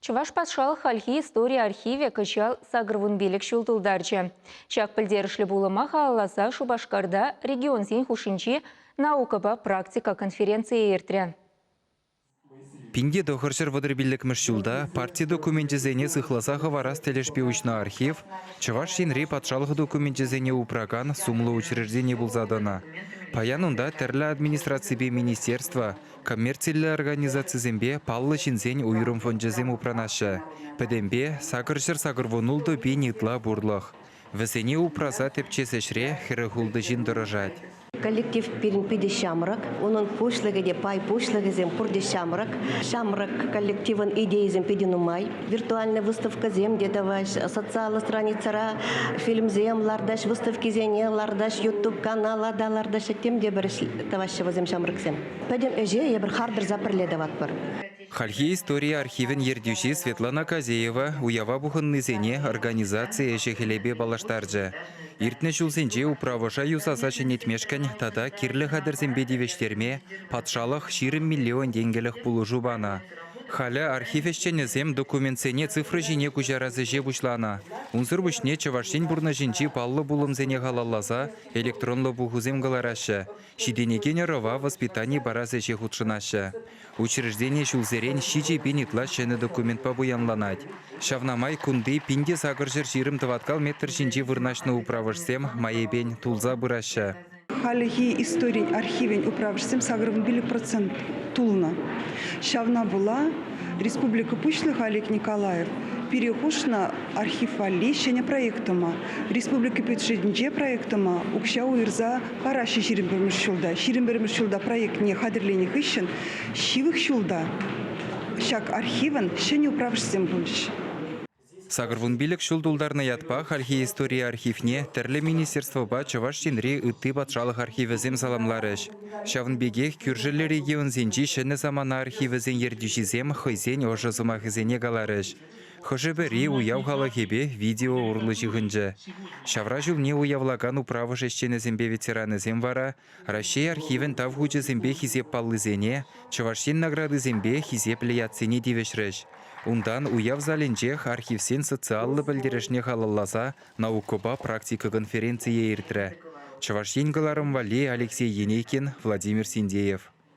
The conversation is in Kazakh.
Чуваш патшалық халхи история архиве кычал сагырвун белек шултылдарчы. Чак пілдерішлі булыма қаласа Шубашкарда регион зен хушинчи наукаба практика конференция ертрен. Пинде дохаршыр водырбиллік мүшчулда партия документизене сыхласа хаварас телешпеучна архив, Чуваш шинри патшалық документизене упраган сумлы учреждение булзадана. Паянунда тәрлі администрации министерства, коммерциялы организация зембе паллы шинзен уйрым фонджезем упранашы. Пәдембе сагыршыр сагырвонулды бен итла бурлық. Весене упраза тепчесешре хіріхулды жин дырыжать. Коллектив пиде шамрак, onun пошлыгыде пай пошлыгызем пурде шамрак. Шамрак коллективын идеизем пиденумай. Виртуальная выставка зем дедаваш, социальная страницара, фильм зем лардаш, выставки зене лардаш, YouTube канала да лардаш, тем де бір тавашева зем шамраксем. Пәдем эже я бір хардыр запырледават бар. Хальхи история архивен ердюши Светлана Казеева уява бухынны зене организация эшехелебе балаштаржы. Иртне шулсенче управаша юсаса шенетмешкан тада кирлі хадырзембе девештерме патшалық 20 миллион денгелік пулужу бана. Халя архивешченезем документсене цифры жіне күжаразы же бушлана. Унзыр бушне чавашин бурна жинчи паллы булымзене халаллаза электронлы бухузем галарашы. Шиденеге рова воспитание баразы же худшынашы. Учреждение шулзерен шичи пенитла шені документ пабуянланать. Шавнамай кунды пинде сагыржыр жирым тываткал метр жинчи вырнашны управышсем майебен тулза бұрашы. Халихи история архивен управышсем сагырвын били процент тулна. Шавна была Республика Пучлых Олег Николаев. Перехушна архив алещения проектома. Республика Петшединже проектома. Укша уирза параши ширинбермишулда. Ширинбермишулда проект не хадерлений хыщен. Шивых шулда. Шак архивен шене управышсем bunch. Сагырвун билік шулдулдарны ятпа хальхи история архивне тәрлі министерство ба Чуваш шинри ытты патшалық архивізем саламларыш. Шавынбегех күржілі регион зенчи шыны замана архивізен ердюшизем хызен ожызымахызене галарыш. Хожебери уяв халахебе видео урлы жығынжы. Шавра жылне уявлаган управы шешченезембе ветеранызем вара, Россия архивен тавхучызембе хизеп паллызене, Чувашин награды зембе хизеп лиятсене девешрыш. Ундан уяв заленчех архивсен социаллы білдерешне халалласа наукоба практика конференция ертрі. Чувашин галарым вали Алексей Енейкин, Владимир Синдеев.